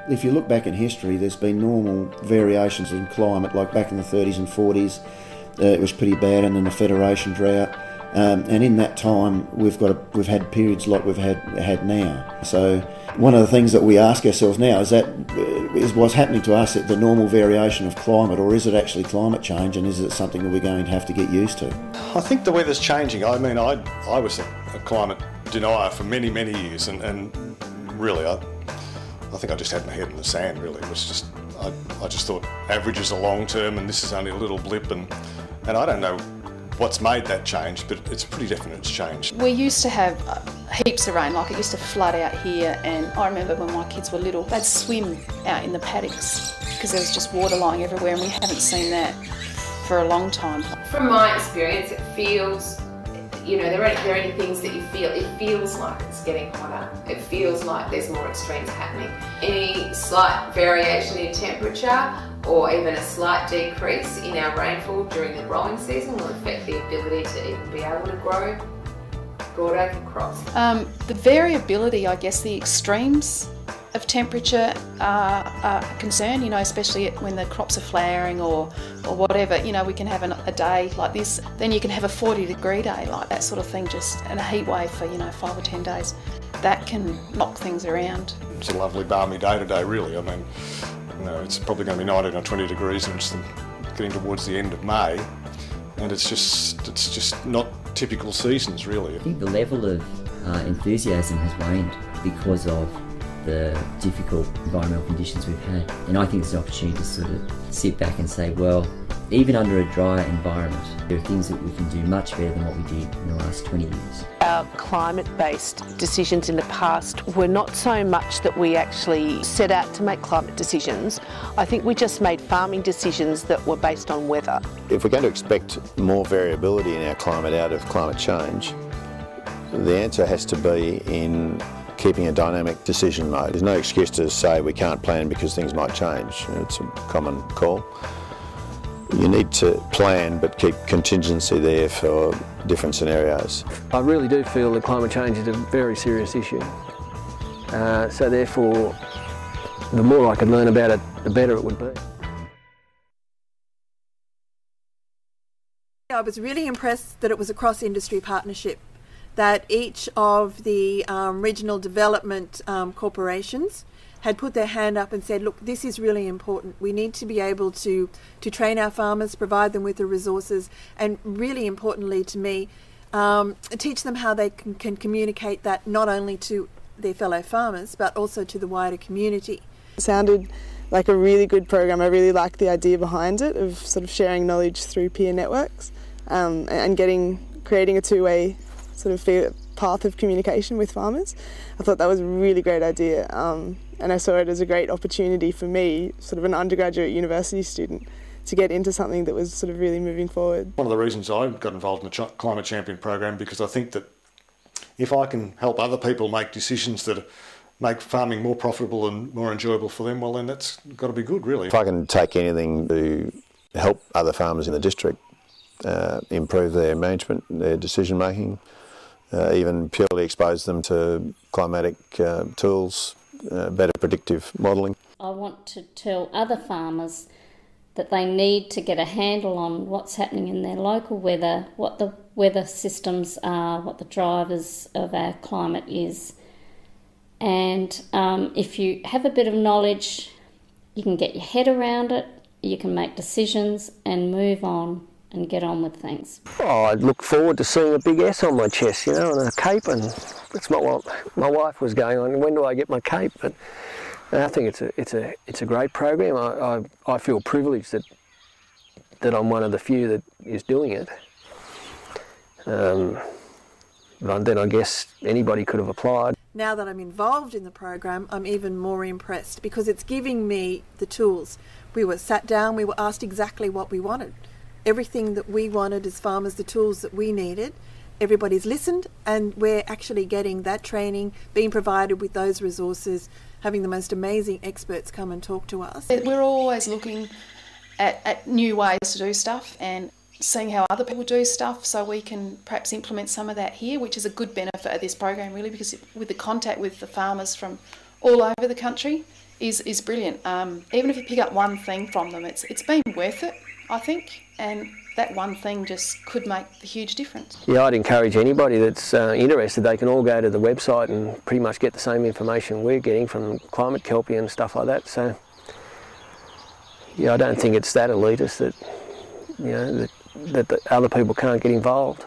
If you look back in history, there's been normal variations in climate, like back in the 30s and 40s, it was pretty bad, and then the Federation drought. And in that time, we've had periods like we've had now. So one of the things that we ask ourselves now is what's happening to us at the normal variation of climate, or is it actually climate change, and is it something that we're going to have to get used to? I think the weather's changing. I mean, I was a climate denier for many, many years, and really, I think I just had my head in the sand, really. It was just, I just thought averages are long term and this is only a little blip, and I don't know what's made that change, but it's pretty definite it's changed. We used to have heaps of rain, like it used to flood out here, and I remember when my kids were little, they'd swim out in the paddocks because there was just water lying everywhere, and we haven't seen that for a long time. From my experience, it feels, you know, there are any things that you feel, it feels like it's getting hotter. It feels like there's more extremes happening. Any slight variation in temperature or even a slight decrease in our rainfall during the growing season will affect the ability to even be able to grow broadacre crops. The variability, I guess, the extremes of temperature are a concern, you know, especially when the crops are flowering or whatever. You know, we can have a day like this, then you can have a 40-degree day, like that sort of thing, just and a heat wave for, you know, 5 or 10 days. That can knock things around. It's a lovely balmy day today, really. I mean, you know, it's probably going to be 19 or 20 degrees, and it's getting towards the end of May, and it's just not typical seasons, really. I think the level of enthusiasm has waned because of the difficult environmental conditions we've had, and I think it's an opportunity to sort of sit back and say, well, even under a drier environment, there are things that we can do much better than what we did in the last 20 years. Our climate-based decisions in the past were not so much that we actually set out to make climate decisions. I think we just made farming decisions that were based on weather. If we're going to expect more variability in our climate out of climate change, the answer has to be in keeping a dynamic decision mode. There's no excuse to say we can't plan because things might change. It's a common call. You need to plan but keep contingency there for different scenarios. I really do feel that climate change is a very serious issue. So therefore, the more I could learn about it, the better it would be. I was really impressed that it was a cross-industry partnership, that each of the regional development corporations had put their hand up and said, look, this is really important. We need to be able to train our farmers, provide them with the resources, and really importantly to me, teach them how they can communicate that not only to their fellow farmers, but also to the wider community. It sounded like a really good program. I really liked the idea behind it of sort of sharing knowledge through peer networks and creating a two-way sort of path of communication with farmers. I thought that was a really great idea, and I saw it as a great opportunity for me, sort of an undergraduate university student, to get into something that was sort of really moving forward. One of the reasons I got involved in the Climate Champion program, because I think that if I can help other people make decisions that make farming more profitable and more enjoyable for them, well then that's got to be good, really. If I can take anything to help other farmers in the district improve their management, their decision making, even purely expose them to climatic tools, better predictive modelling. I want to tell other farmers that they need to get a handle on what's happening in their local weather, what the weather systems are, what the drivers of our climate is. And if you have a bit of knowledge, you can get your head around it, you can make decisions and move on and get on with things. Oh, I'd look forward to seeing a big S on my chest, you know, and a cape, and that's not what my wife was going on. When do I get my cape? But I think it's a great program. I feel privileged that I'm one of the few that is doing it. But then I guess anybody could have applied. Now that I'm involved in the program, I'm even more impressed because it's giving me the tools. We were sat down, we were asked exactly what we wanted. Everything that we wanted as farmers, the tools that we needed, everybody's listened, and we're actually getting that training, being provided with those resources, having the most amazing experts come and talk to us. We're always looking at new ways to do stuff and seeing how other people do stuff, so we can perhaps implement some of that here, which is a good benefit of this program really, because with the contact with the farmers from all over the country, is brilliant. Even if you pick up one thing from them, it's been worth it, I think, and that one thing just could make a huge difference. Yeah, I'd encourage anybody that's interested, they can all go to the website and pretty much get the same information we're getting from Climate Kelpie and stuff like that. So, yeah, I don't think it's that elitist that, you know, that other people can't get involved.